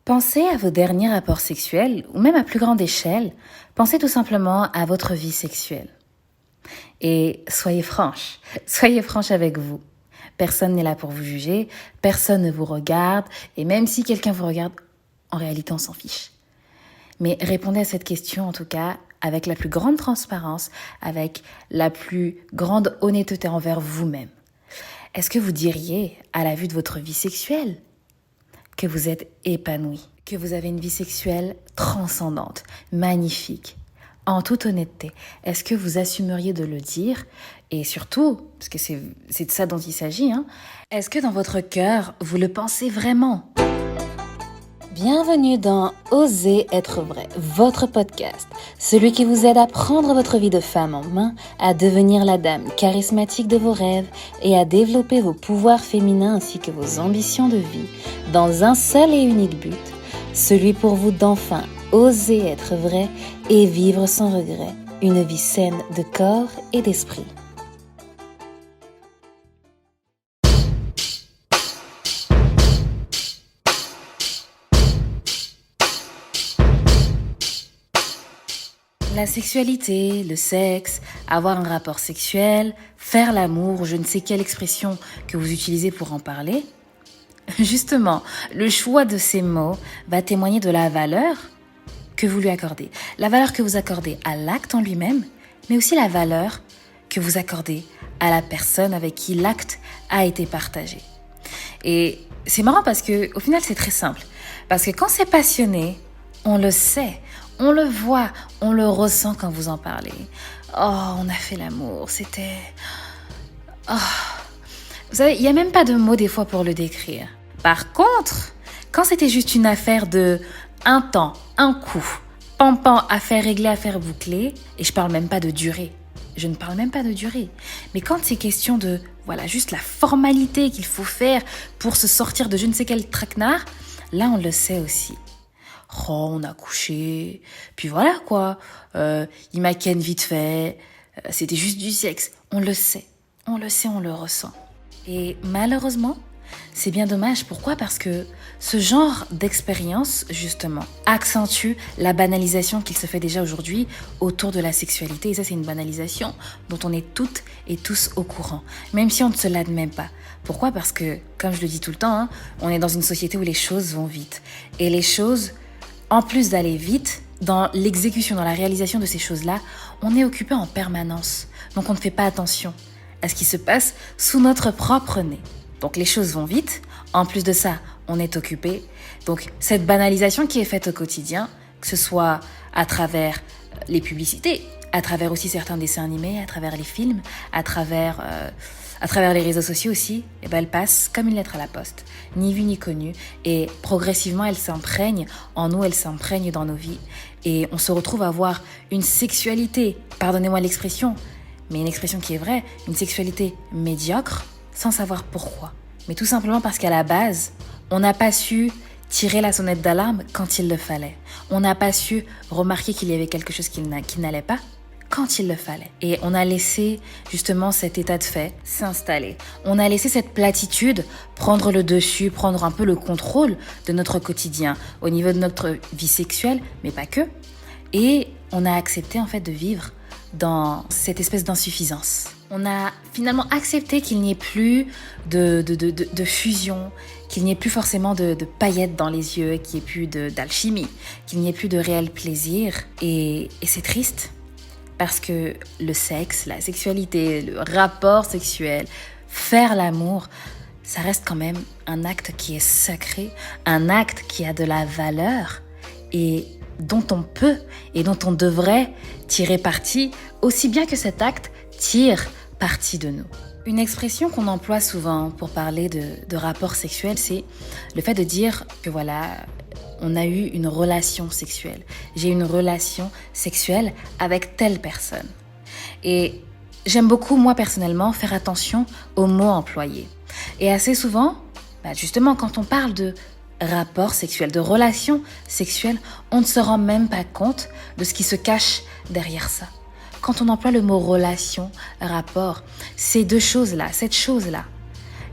Pensez à vos derniers rapports sexuels, ou même à plus grande échelle, pensez tout simplement à votre vie sexuelle. Et soyez franche avec vous. Personne n'est là pour vous juger, personne ne vous regarde, et même si quelqu'un vous regarde, en réalité on s'en fiche. Mais répondez à cette question en tout cas avec la plus grande transparence, avec la plus grande honnêteté envers vous-même. Est-ce que vous diriez, à la vue de votre vie sexuelle, que vous êtes épanoui, que vous avez une vie sexuelle transcendante, magnifique? En toute honnêteté, est-ce que vous assumeriez de le dire? Et surtout, parce que c'est de ça dont il s'agit, est-ce que dans votre cœur, vous le pensez vraiment? Bienvenue dans Oser être vrai, votre podcast, celui qui vous aide à prendre votre vie de femme en main, à devenir la dame charismatique de vos rêves et à développer vos pouvoirs féminins ainsi que vos ambitions de vie dans un seul et unique but, celui pour vous d'enfin oser être vrai et vivre sans regret, une vie saine de corps et d'esprit. La sexualité, le sexe, avoir un rapport sexuel, faire l'amour, je ne sais quelle expression que vous utilisez pour en parler. Justement, le choix de ces mots va témoigner de la valeur que vous lui accordez. La valeur que vous accordez à l'acte en lui-même, mais aussi la valeur que vous accordez à la personne avec qui l'acte a été partagé. Et c'est marrant parce que au final, c'est très simple. Parce que quand c'est passionné, on le sait. On le voit, on le ressent quand vous en parlez. Oh, on a fait l'amour, c'était... Oh. Vous savez, il n'y a même pas de mots des fois pour le décrire. Par contre, quand c'était juste une affaire de un temps, un coup, pampan, affaire réglée, affaire bouclée, et je parle même pas de durée. Je ne parle même pas de durée. Mais quand c'est question de, voilà, juste la formalité qu'il faut faire pour se sortir de je ne sais quel traquenard, là on le sait aussi. Oh, on a couché, puis voilà quoi, il m'a ken vite fait, c'était juste du sexe. On le sait, on le ressent. Et malheureusement, c'est bien dommage. Pourquoi ? Parce que ce genre d'expérience, justement, accentue la banalisation qu'il se fait déjà aujourd'hui autour de la sexualité. Et ça, c'est une banalisation dont on est toutes et tous au courant, même si on ne se l'admet pas. Pourquoi ? Parce que, comme je le dis tout le temps, on est dans une société où les choses vont vite. Et les choses... En plus d'aller vite, dans l'exécution, dans la réalisation de ces choses-là, on est occupé en permanence. Donc on ne fait pas attention à ce qui se passe sous notre propre nez. Donc les choses vont vite. En plus de ça, on est occupé. Donc cette banalisation qui est faite au quotidien, que ce soit à travers les publicités, à travers aussi certains dessins animés, à travers les films, à travers les réseaux sociaux aussi, elle passe comme une lettre à la poste, ni vue ni connue, et progressivement elle s'imprègne en nous, elle s'imprègne dans nos vies, et on se retrouve à avoir une sexualité, pardonnez-moi l'expression, mais une expression qui est vraie, une sexualité médiocre, sans savoir pourquoi. Mais tout simplement parce qu'à la base, on n'a pas su tirer la sonnette d'alarme quand il le fallait. On n'a pas su remarquer qu'il y avait quelque chose qui n'allait pas quand il le fallait. Et on a laissé justement cet état de fait s'installer. On a laissé cette platitude prendre le dessus, prendre un peu le contrôle de notre quotidien au niveau de notre vie sexuelle, mais pas que. Et on a accepté en fait de vivre dans cette espèce d'insuffisance. On a finalement accepté qu'il n'y ait plus de fusion, qu'il n'y ait plus forcément de paillettes dans les yeux, qu'il n'y ait plus d'alchimie, qu'il n'y ait plus de réel plaisir. Et c'est triste. Parce que le sexe, la sexualité, le rapport sexuel, faire l'amour, ça reste quand même un acte qui est sacré, un acte qui a de la valeur et dont on peut et dont on devrait tirer parti, aussi bien que cet acte tire parti de nous. Une expression qu'on emploie souvent pour parler de rapport sexuel, c'est le fait de dire que voilà... On a eu une relation sexuelle. J'ai eu une relation sexuelle avec telle personne. Et j'aime beaucoup, moi personnellement, faire attention aux mots employés. Et assez souvent, justement, quand on parle de rapport sexuel, de relation sexuelle, on ne se rend même pas compte de ce qui se cache derrière ça. Quand on emploie le mot relation, rapport, ces deux choses-là, cette chose-là,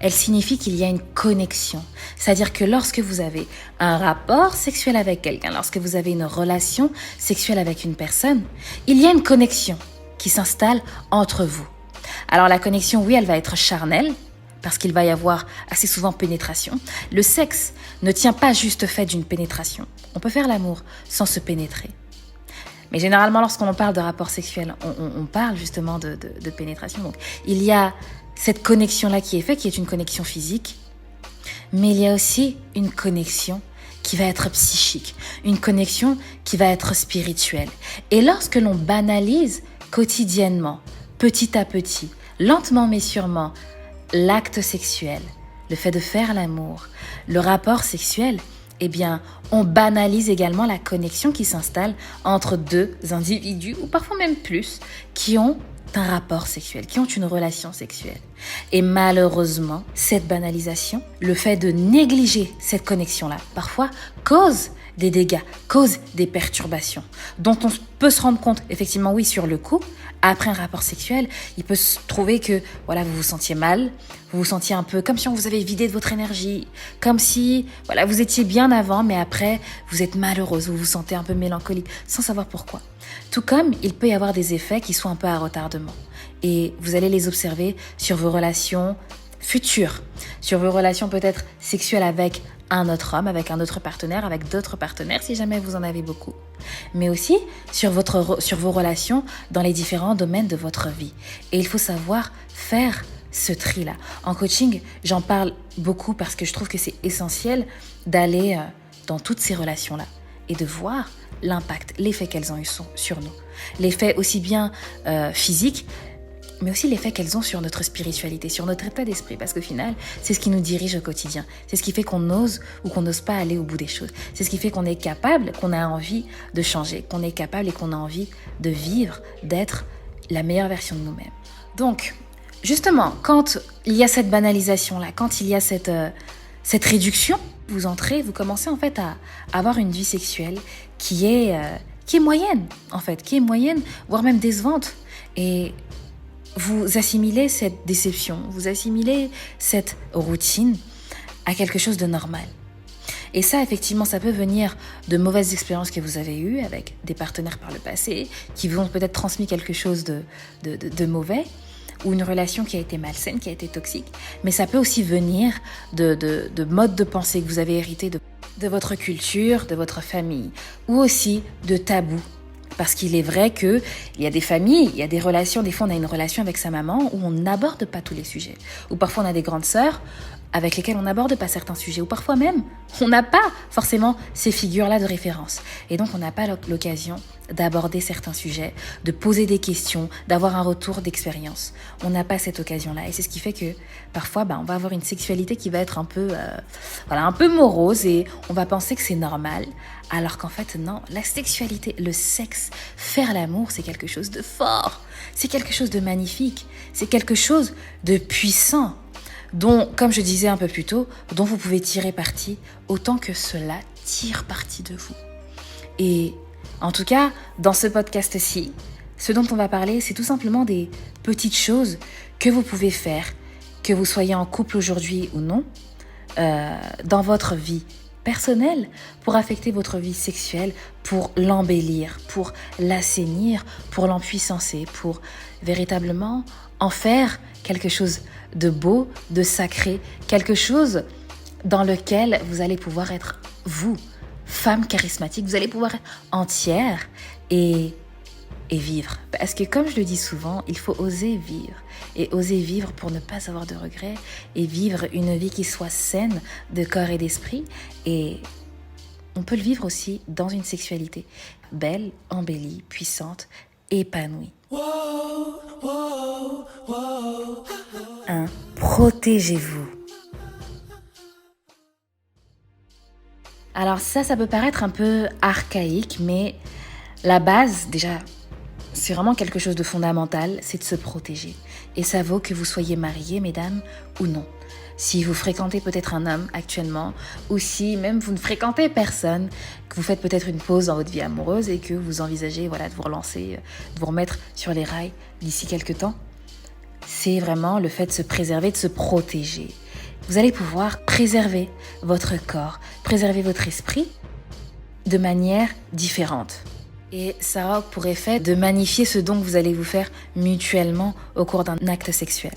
elle signifie qu'il y a une connexion. C'est-à-dire que lorsque vous avez un rapport sexuel avec quelqu'un, lorsque vous avez une relation sexuelle avec une personne, il y a une connexion qui s'installe entre vous. Alors la connexion, oui, elle va être charnelle, parce qu'il va y avoir assez souvent pénétration. Le sexe ne tient pas juste fait d'une pénétration. On peut faire l'amour sans se pénétrer. Mais généralement, lorsqu'on parle de rapport sexuel, on parle justement de pénétration. Donc, il y a cette connexion-là qui est faite, qui est une connexion physique, mais il y a aussi une connexion qui va être psychique, une connexion qui va être spirituelle. Et lorsque l'on banalise quotidiennement, petit à petit, lentement mais sûrement, l'acte sexuel, le fait de faire l'amour, le rapport sexuel, eh bien, on banalise également la connexion qui s'installe entre deux individus, ou parfois même plus, qui ont un rapport sexuel, qui ont une relation sexuelle. Et malheureusement, cette banalisation, le fait de négliger cette connexion-là, parfois cause des dégâts, cause des perturbations, dont on peut se rendre compte, effectivement, oui, sur le coup. Après un rapport sexuel, il peut se trouver que voilà, vous vous sentiez mal, vous vous sentiez un peu comme si on vous avait vidé de votre énergie, comme si voilà, vous étiez bien avant, mais après, vous êtes malheureuse, vous vous sentez un peu mélancolique, sans savoir pourquoi. Tout comme il peut y avoir des effets qui sont un peu à retardement. Et vous allez les observer sur vos relations futures, sur vos relations peut-être sexuelles avec un autre homme, avec un autre partenaire, avec d'autres partenaires, si jamais vous en avez beaucoup. Mais aussi sur vos relations dans les différents domaines de votre vie. Et il faut savoir faire ce tri-là. En coaching, j'en parle beaucoup parce que je trouve que c'est essentiel d'aller dans toutes ces relations-là et de voir l'impact, l'effet qu'elles ont eu sur nous. L'effet aussi bien physique, mais aussi l'effet qu'elles ont sur notre spiritualité, sur notre état d'esprit, parce qu'au final, c'est ce qui nous dirige au quotidien. C'est ce qui fait qu'on ose ou qu'on n'ose pas aller au bout des choses. C'est ce qui fait qu'on est capable, qu'on a envie de changer, qu'on est capable et qu'on a envie de vivre, d'être la meilleure version de nous-mêmes. Donc, justement, quand il y a cette banalisation-là, quand il y a cette réduction, vous commencez en fait à avoir une vie sexuelle qui est moyenne, en fait, qui est moyenne, voire même décevante. Et vous assimilez cette déception, vous assimilez cette routine à quelque chose de normal. Et ça, effectivement, ça peut venir de mauvaises expériences que vous avez eues avec des partenaires par le passé, qui vous ont peut-être transmis quelque chose de mauvais, ou une relation qui a été malsaine, qui a été toxique. Mais ça peut aussi venir de modes de pensée que vous avez hérités de votre culture, de votre famille, ou aussi de tabous. Parce qu'il est vrai qu'il y a des familles, il y a des relations, des fois on a une relation avec sa maman où on n'aborde pas tous les sujets. Ou parfois on a des grandes sœurs avec lesquelles on n'aborde pas certains sujets. Ou parfois même, on n'a pas forcément ces figures-là de référence. Et donc on n'a pas l'occasion d'aborder certains sujets, de poser des questions, d'avoir un retour d'expérience. On n'a pas cette occasion-là. Et c'est ce qui fait que parfois, on va avoir une sexualité qui va être un peu morose et on va penser que c'est normal. Alors qu'en fait, non, la sexualité, le sexe, faire l'amour, c'est quelque chose de fort. C'est quelque chose de magnifique. C'est quelque chose de puissant. Dont, comme je disais un peu plus tôt, dont vous pouvez tirer parti autant que cela tire parti de vous. Et en tout cas, dans ce podcast-ci, ce dont on va parler, c'est tout simplement des petites choses que vous pouvez faire, que vous soyez en couple aujourd'hui ou non, dans votre vie personnelle, pour affecter votre vie sexuelle, pour l'embellir, pour l'assainir, pour l'empuissancer, pour véritablement en faire quelque chose de beau, de sacré, quelque chose dans lequel vous allez pouvoir être vous, femme charismatique, vous allez pouvoir être entière et vivre. Parce que comme je le dis souvent, il faut oser vivre. Et oser vivre pour ne pas avoir de regrets et vivre une vie qui soit saine de corps et d'esprit. Et on peut le vivre aussi dans une sexualité belle, embellie, puissante, épanouie. 1. Protégez-vous. Alors ça peut paraître un peu archaïque, mais la base, déjà, c'est vraiment quelque chose de fondamental, c'est de se protéger. Et ça vaut que vous soyez mariés, mesdames, ou non. Si vous fréquentez peut-être un homme actuellement, ou si même vous ne fréquentez personne, que vous faites peut-être une pause dans votre vie amoureuse et que vous envisagez de vous relancer, de vous remettre sur les rails d'ici quelques temps, c'est vraiment le fait de se préserver, de se protéger. vous allez pouvoir préserver votre corps, préserver votre esprit de manière différente. Et ça aura pour effet de magnifier ce don que vous allez vous faire mutuellement au cours d'un acte sexuel.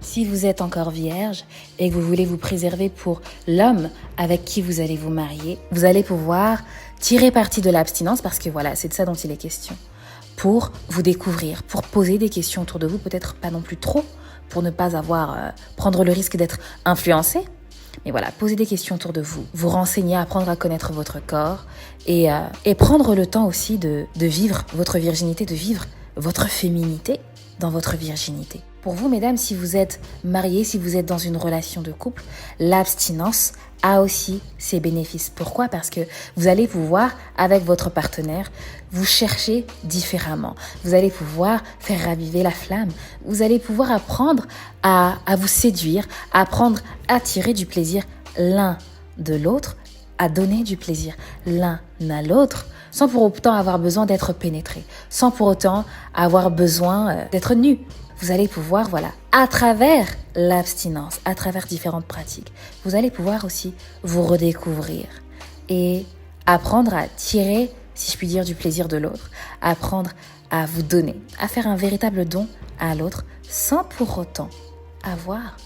Si vous êtes encore vierge et que vous voulez vous préserver pour l'homme avec qui vous allez vous marier, vous allez pouvoir tirer parti de l'abstinence, parce que voilà, c'est de ça dont il est question, pour vous découvrir, pour poser des questions autour de vous, peut-être pas non plus trop, pour ne pas prendre le risque d'être influencé. Mais voilà, posez des questions autour de vous, vous renseigner, apprendre à connaître votre corps et prendre le temps aussi de vivre votre virginité, de vivre votre féminité dans votre virginité. Pour vous, mesdames, si vous êtes mariées, si vous êtes dans une relation de couple, l'abstinence a aussi ses bénéfices. Pourquoi ? Parce que vous allez pouvoir, avec votre partenaire, vous chercher différemment. Vous allez pouvoir faire raviver la flamme. Vous allez pouvoir apprendre à vous séduire, apprendre à tirer du plaisir l'un de l'autre, à donner du plaisir l'un à l'autre, sans pour autant avoir besoin d'être pénétré, sans pour autant avoir besoin d'être nu. Vous allez pouvoir, voilà, à travers l'abstinence, à travers différentes pratiques, vous allez pouvoir aussi vous redécouvrir et apprendre à tirer, si je puis dire, du plaisir de l'autre, apprendre à vous donner, à faire un véritable don à l'autre, sans pour autant avoir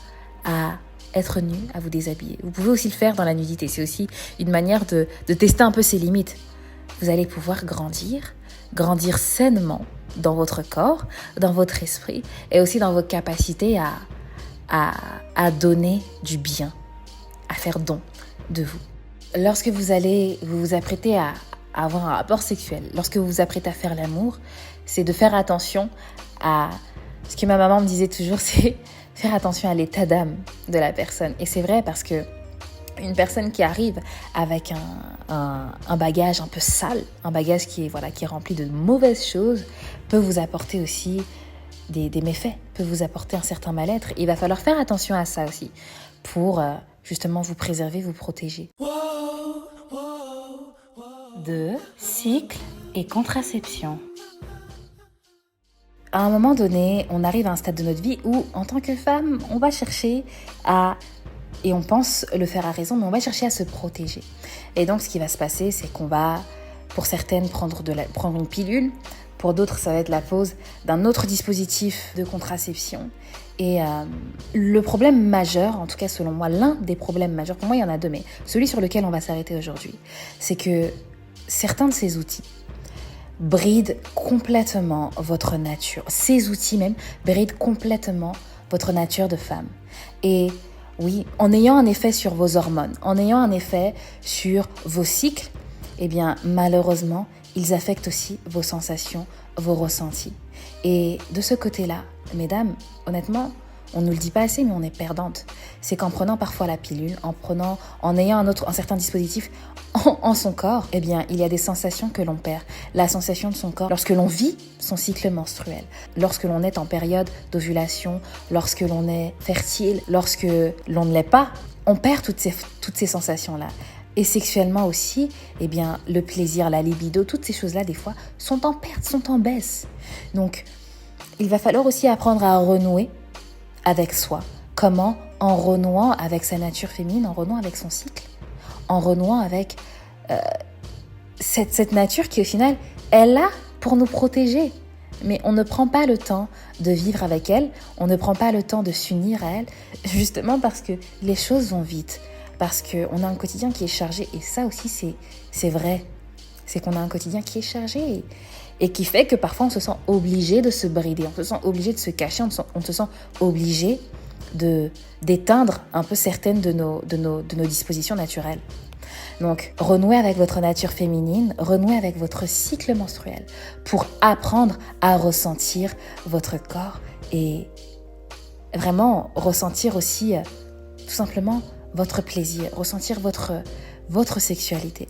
à être nu, à vous déshabiller. Vous pouvez aussi le faire dans la nudité, c'est aussi une manière de tester un peu ses limites. Vous allez pouvoir grandir sainement dans votre corps, dans votre esprit et aussi dans vos capacités à donner du bien, à faire don de vous. Lorsque vous vous apprêtez à avoir un rapport sexuel, lorsque vous vous apprêtez à faire l'amour, c'est de faire attention à ce que ma maman me disait toujours, c'est faire attention à l'état d'âme de la personne. Et c'est vrai parce que une personne qui arrive avec un bagage un peu sale, un bagage qui est rempli de mauvaises choses, peut vous apporter aussi des méfaits, peut vous apporter un certain mal-être. Il va falloir faire attention à ça aussi pour justement vous préserver, vous protéger. 2. Cycle et contraception. À un moment donné, on arrive à un stade de notre vie où, en tant que femme, on va chercher et on pense le faire à raison, mais on va chercher à se protéger. Et donc, ce qui va se passer, c'est qu'on va, pour certaines, prendre une pilule. Pour d'autres, ça va être la pose d'un autre dispositif de contraception. Et le problème majeur, en tout cas selon moi, l'un des problèmes majeurs, pour moi il y en a deux, mais celui sur lequel on va s'arrêter aujourd'hui, c'est que certains de ces outils brident complètement votre nature. Ces outils même brident complètement votre nature de femme. Et oui, en ayant un effet sur vos hormones, en ayant un effet sur vos cycles, eh bien malheureusement, ils affectent aussi vos sensations, vos ressentis. Et de ce côté-là, mesdames, honnêtement, on ne nous le dit pas assez, mais on est perdante. C'est qu'en prenant parfois la pilule, en ayant un certain dispositif en son corps, eh bien, il y a des sensations que l'on perd. La sensation de son corps lorsque l'on vit son cycle menstruel, lorsque l'on est en période d'ovulation, lorsque l'on est fertile, lorsque l'on ne l'est pas, on perd toutes ces sensations-là. Et sexuellement aussi, eh bien, le plaisir, la libido, toutes ces choses-là, des fois, sont en perte, sont en baisse. Donc, il va falloir aussi apprendre à renouer avec soi. Comment ? En renouant avec sa nature féminine, en renouant avec son cycle, en renouant avec cette nature qui, au final, est là pour nous protéger. Mais on ne prend pas le temps de vivre avec elle, on ne prend pas le temps de s'unir à elle, justement parce que les choses vont vite, parce qu'on a un quotidien qui est chargé. Et ça aussi, c'est vrai. C'est qu'on a un quotidien qui est chargé et qui fait que parfois on se sent obligé de se brider, on se sent obligé de se cacher, on se sent obligé d'éteindre un peu certaines de nos dispositions naturelles. Donc, renouez avec votre nature féminine, renouez avec votre cycle menstruel pour apprendre à ressentir votre corps et vraiment ressentir aussi tout simplement votre plaisir, ressentir votre sexualité,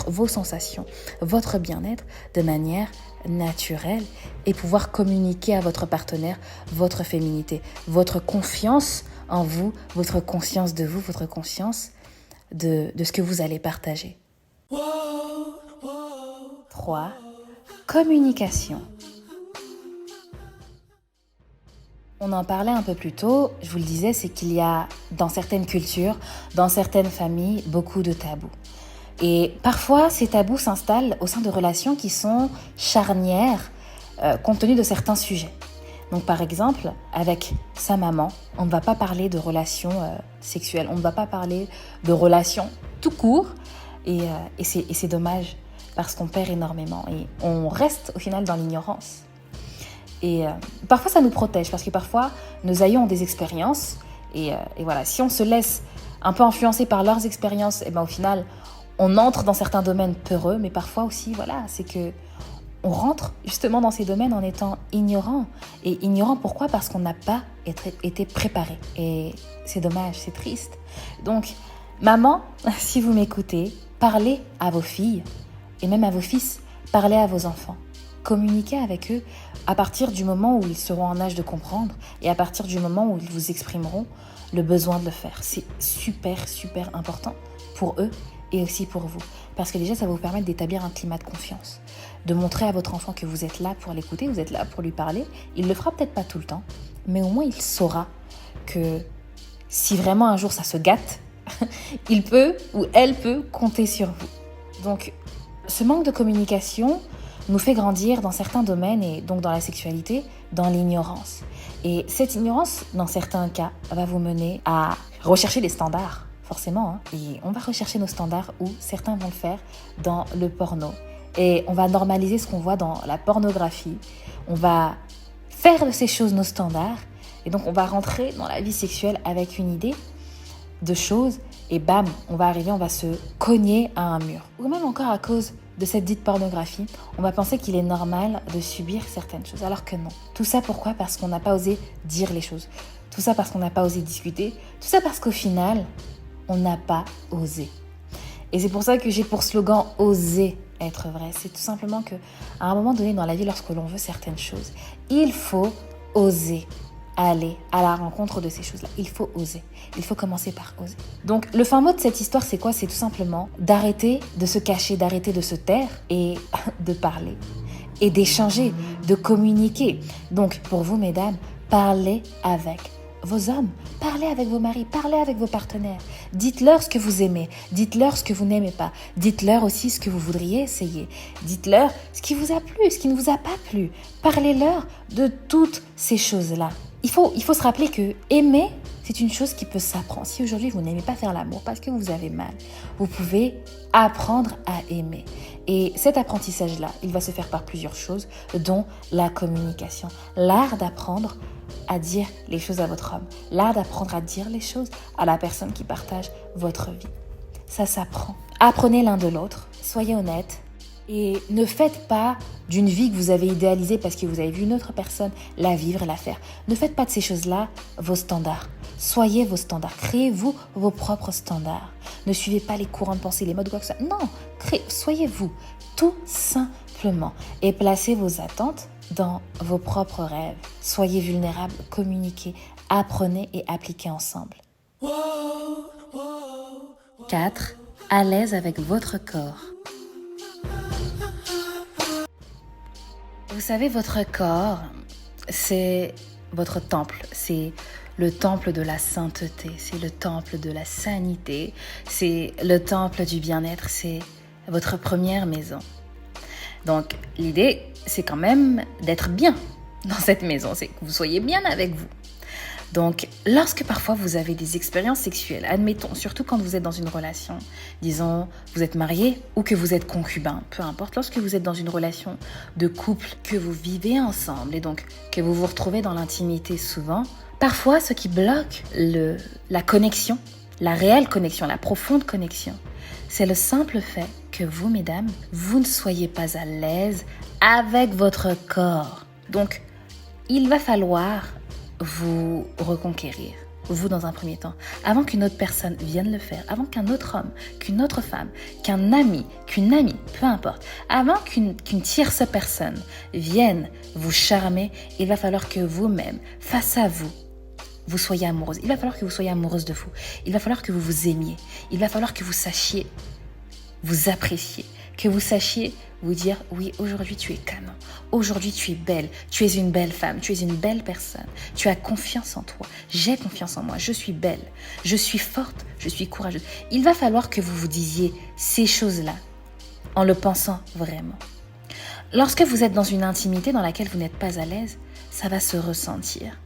vos sensations, votre bien-être de manière naturelle et pouvoir communiquer à votre partenaire votre féminité, votre confiance en vous, votre conscience de vous, votre conscience de ce que vous allez partager. 3. Communication. On en parlait un peu plus tôt, je vous le disais, c'est qu'il y a dans certaines cultures, dans certaines familles, beaucoup de tabous. Et parfois, ces tabous s'installent au sein de relations qui sont charnières compte tenu de certains sujets. Donc par exemple, avec sa maman, on ne va pas parler de relations sexuelles, on ne va pas parler de relations tout court, et c'est dommage parce qu'on perd énormément et on reste au final dans l'ignorance. Et parfois ça nous protège parce que parfois nos aïeux ont des expériences et voilà, si on se laisse un peu influencer par leurs expériences, et ben au final on entre dans certains domaines peureux, mais parfois aussi voilà, c'est que on rentre justement dans ces domaines en étant ignorant. Et ignorant pourquoi ? Parce qu'on n'a pas été préparé. Et c'est dommage, c'est triste. Donc, maman, si vous m'écoutez, parlez à vos filles et même à vos fils. Parlez à vos enfants. Communiquez avec eux à partir du moment où ils seront en âge de comprendre et à partir du moment où ils vous exprimeront le besoin de le faire. C'est super, super important pour eux et aussi pour vous. Parce que déjà, ça va vous permettre d'établir un climat de confiance. De montrer à votre enfant que vous êtes là pour l'écouter, vous êtes là pour lui parler. Il le fera peut-être pas tout le temps, mais au moins il saura que si vraiment un jour ça se gâte, il peut ou elle peut compter sur vous. Donc, ce manque de communication nous fait grandir dans certains domaines et donc dans la sexualité, dans l'ignorance. Et cette ignorance, dans certains cas, va vous mener à rechercher des standards, forcément. Hein. Et on va rechercher nos standards où certains vont le faire dans le porno. Et on va normaliser ce qu'on voit dans la pornographie. On va faire de ces choses nos standards. Et donc, on va rentrer dans la vie sexuelle avec une idée de choses. Et bam, on va arriver, on va se cogner à un mur. Ou même encore à cause de cette dite pornographie, on va penser qu'il est normal de subir certaines choses. Alors que non. Tout ça pourquoi ? Parce qu'on n'a pas osé dire les choses. Tout ça parce qu'on n'a pas osé discuter. Tout ça parce qu'au final, on n'a pas osé. Et c'est pour ça que j'ai pour slogan « Oser être vrai ». C'est tout simplement qu'à un moment donné dans la vie, lorsque l'on veut certaines choses, il faut oser aller à la rencontre de ces choses-là. Il faut oser. Il faut commencer par oser. Donc, le fin mot de cette histoire, c'est quoi ? C'est tout simplement d'arrêter de se cacher, d'arrêter de se taire et de parler. Et d'échanger, de communiquer. Donc, pour vous, mesdames, parlez avec vos hommes, parlez avec vos maris, parlez avec vos partenaires. Dites-leur ce que vous aimez, dites-leur ce que vous n'aimez pas. Dites-leur aussi ce que vous voudriez essayer. Dites-leur ce qui vous a plu, ce qui ne vous a pas plu. Parlez-leur de toutes ces choses-là. Il faut se rappeler que aimer, c'est une chose qui peut s'apprendre. Si aujourd'hui vous n'aimez pas faire l'amour parce que vous avez mal, vous pouvez apprendre à aimer. Et cet apprentissage-là, il va se faire par plusieurs choses, dont la communication. L'art d'apprendre à dire les choses à votre homme. L'art d'apprendre à dire les choses à la personne qui partage votre vie. Ça s'apprend. Apprenez l'un de l'autre, soyez honnêtes. Et ne faites pas d'une vie que vous avez idéalisée parce que vous avez vu une autre personne la vivre et la faire. Ne faites pas de ces choses-là vos standards. Soyez vos standards. Créez-vous vos propres standards. Ne suivez pas les courants de pensée, les modes ou quoi que ce soit. Non, soyez vous, tout simplement. Et placez vos attentes dans vos propres rêves. Soyez vulnérables, communiquez, apprenez et appliquez ensemble. 4. À l'aise avec votre corps. Vous savez, votre corps, c'est votre temple, c'est le temple de la sainteté, c'est le temple de la sanité, c'est le temple du bien-être, c'est votre première maison. Donc, l'idée, c'est quand même d'être bien dans cette maison, c'est que vous soyez bien avec vous. Donc, lorsque parfois vous avez des expériences sexuelles, admettons, surtout quand vous êtes dans une relation, disons, vous êtes marié ou que vous êtes concubin, peu importe, lorsque vous êtes dans une relation de couple, que vous vivez ensemble et donc que vous vous retrouvez dans l'intimité souvent, parfois ce qui bloque la connexion, la réelle connexion, la profonde connexion, c'est le simple fait que vous, mesdames, vous ne soyez pas à l'aise avec votre corps. Donc, il va falloir vous reconquérir, vous dans un premier temps, avant qu'une autre personne vienne le faire, avant qu'un autre homme, qu'une autre femme, qu'un ami, qu'une amie, peu importe, avant qu'une tierce personne vienne vous charmer, il va falloir que vous-même, face à vous, vous soyez amoureuse. Il va falloir que vous soyez amoureuse de vous. Il va falloir que vous vous aimiez. Il va falloir que vous sachiez vous appréciez, que vous sachiez vous dire oui, aujourd'hui tu es canon, aujourd'hui tu es belle, tu es une belle femme, tu es une belle personne, tu as confiance en toi, j'ai confiance en moi, je suis belle, je suis forte, je suis courageuse. Il va falloir que vous vous disiez ces choses-là en le pensant vraiment. Lorsque vous êtes dans une intimité dans laquelle vous n'êtes pas à l'aise, ça va se ressentir.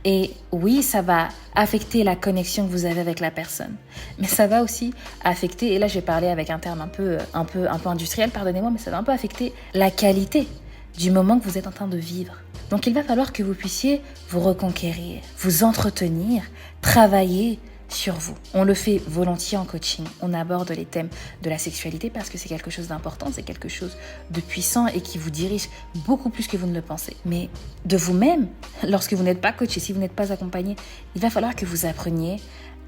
Et oui, ça va affecter la connexion que vous avez avec la personne. Mais ça va aussi affecter, et là je vais parler avec un terme un peu industriel, pardonnez-moi, mais ça va un peu affecter la qualité du moment que vous êtes en train de vivre. Donc il va falloir que vous puissiez vous reconquérir, vous entretenir, travailler sur vous. On le fait volontiers en coaching. On aborde les thèmes de la sexualité parce que c'est quelque chose d'important, c'est quelque chose de puissant et qui vous dirige beaucoup plus que vous ne le pensez. Mais de vous-même, lorsque vous n'êtes pas coaché, si vous n'êtes pas accompagné, il va falloir que vous appreniez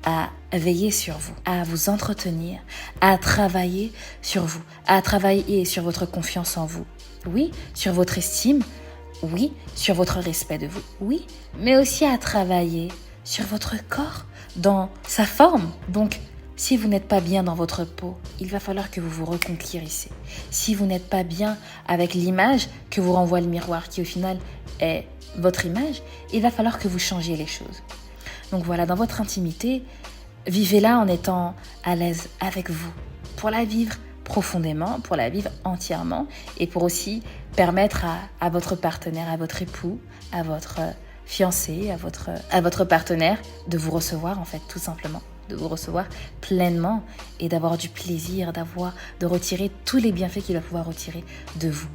à veiller sur vous, à vous entretenir, à travailler sur vous, à travailler sur votre confiance en vous. Oui, sur votre estime, oui, sur votre respect de vous, oui, mais aussi à travailler sur votre corps, dans sa forme. Donc, si vous n'êtes pas bien dans votre peau, il va falloir que vous vous reconquérissez. Si vous n'êtes pas bien avec l'image que vous renvoie le miroir, qui au final est votre image, il va falloir que vous changiez les choses. Donc voilà, dans votre intimité, vivez-la en étant à l'aise avec vous, pour la vivre profondément, pour la vivre entièrement, et pour aussi permettre à votre partenaire, à votre époux, à votre fiancé, à votre partenaire, de vous recevoir en fait, tout simplement, de vous recevoir pleinement et d'avoir du plaisir, de retirer tous les bienfaits qu'il va pouvoir retirer de vous.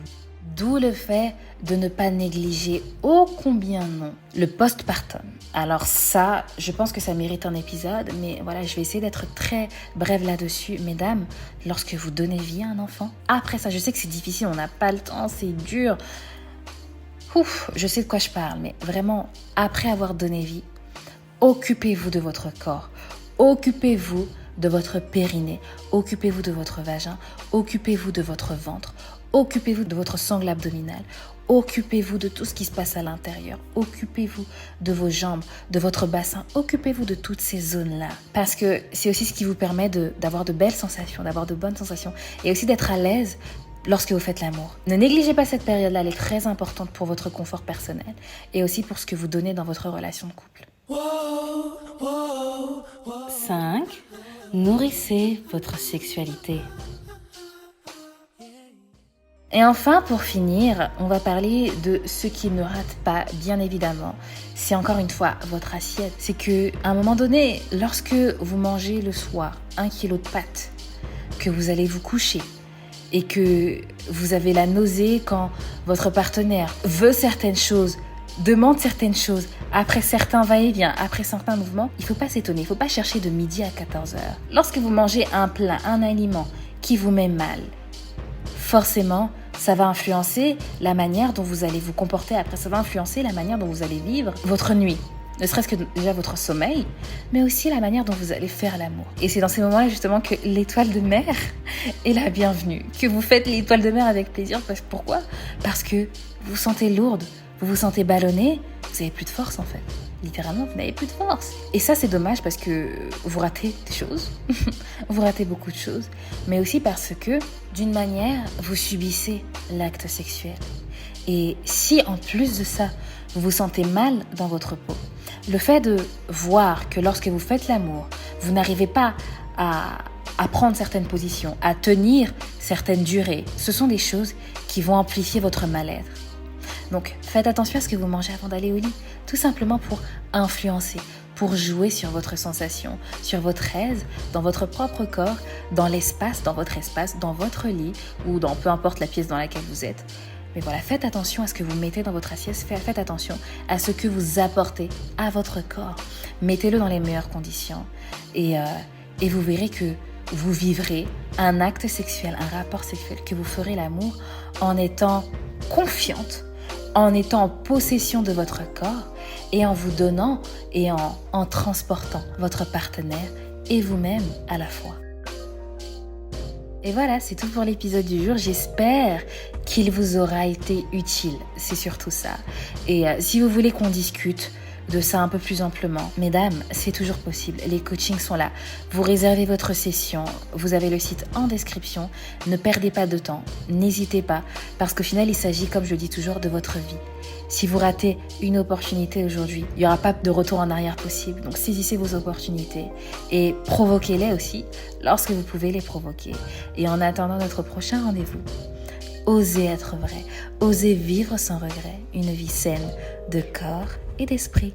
D'où le fait de ne pas négliger ô combien non le postpartum. Alors ça, je pense que ça mérite un épisode, mais voilà, je vais essayer d'être très brève là-dessus. Mesdames, lorsque vous donnez vie à un enfant, après ça, je sais que c'est difficile, on n'a pas le temps, c'est dur. Ouf, je sais de quoi je parle, mais vraiment, après avoir donné vie, occupez-vous de votre corps, occupez-vous de votre périnée, occupez-vous de votre vagin, occupez-vous de votre ventre, occupez-vous de votre sangle abdominale, occupez-vous de tout ce qui se passe à l'intérieur, occupez-vous de vos jambes, de votre bassin, occupez-vous de toutes ces zones-là. Parce que c'est aussi ce qui vous permet d'avoir de belles sensations, d'avoir de bonnes sensations et aussi d'être à l'aise lorsque vous faites l'amour. Ne négligez pas cette période-là, elle est très importante pour votre confort personnel et aussi pour ce que vous donnez dans votre relation de couple. 5. Nourrissez votre sexualité. Et enfin, pour finir, on va parler de ce qui ne rate pas, bien évidemment. C'est encore une fois votre assiette. C'est qu'à un moment donné, lorsque vous mangez le soir 1 kilo de pâtes, que vous allez vous coucher, et que vous avez la nausée quand votre partenaire veut certaines choses, demande certaines choses, après certains va-et-vient, après certains mouvements, il ne faut pas s'étonner, il ne faut pas chercher de midi à 14h. Lorsque vous mangez un plat, un aliment qui vous met mal, forcément, ça va influencer la manière dont vous allez vous comporter après, ça va influencer la manière dont vous allez vivre votre nuit. Ne serait-ce que déjà votre sommeil, mais aussi la manière dont vous allez faire l'amour. Et c'est dans ces moments-là justement que l'étoile de mer est la bienvenue, que vous faites l'étoile de mer avec plaisir. Pourquoi ? Parce que vous vous sentez lourde, vous vous sentez ballonnée, vous n'avez plus de force en fait. Littéralement, vous n'avez plus de force. Et ça, c'est dommage parce que vous ratez des choses, vous ratez beaucoup de choses, mais aussi parce que, d'une manière, vous subissez l'acte sexuel. Et si, en plus de ça, vous vous sentez mal dans votre peau, le fait de voir que lorsque vous faites l'amour, vous n'arrivez pas à prendre certaines positions, à tenir certaines durées, ce sont des choses qui vont amplifier votre mal-être. Donc, faites attention à ce que vous mangez avant d'aller au lit, tout simplement pour influencer, pour jouer sur votre sensation, sur votre aise, dans votre propre corps, dans l'espace, dans votre lit, ou dans peu importe la pièce dans laquelle vous êtes. Mais voilà, faites attention à ce que vous mettez dans votre assiette, faites attention à ce que vous apportez à votre corps. Mettez-le dans les meilleures conditions et vous verrez que vous vivrez un acte sexuel, un rapport sexuel, que vous ferez l'amour en étant confiante, en étant en possession de votre corps et en vous donnant et en transportant votre partenaire et vous-même à la fois. Et voilà, c'est tout pour l'épisode du jour. J'espère qu'il vous aura été utile. C'est surtout ça. Et si vous voulez qu'on discute, de ça un peu plus amplement. Mesdames, c'est toujours possible. Les coachings sont là. Vous réservez votre session. Vous avez le site en description. Ne perdez pas de temps. N'hésitez pas. Parce qu'au final, il s'agit, comme je le dis toujours, de votre vie. Si vous ratez une opportunité aujourd'hui, il n'y aura pas de retour en arrière possible. Donc saisissez vos opportunités et provoquez-les aussi lorsque vous pouvez les provoquer. Et en attendant notre prochain rendez-vous, osez être vrai, osez vivre sans regret, une vie saine de corps et d'esprit.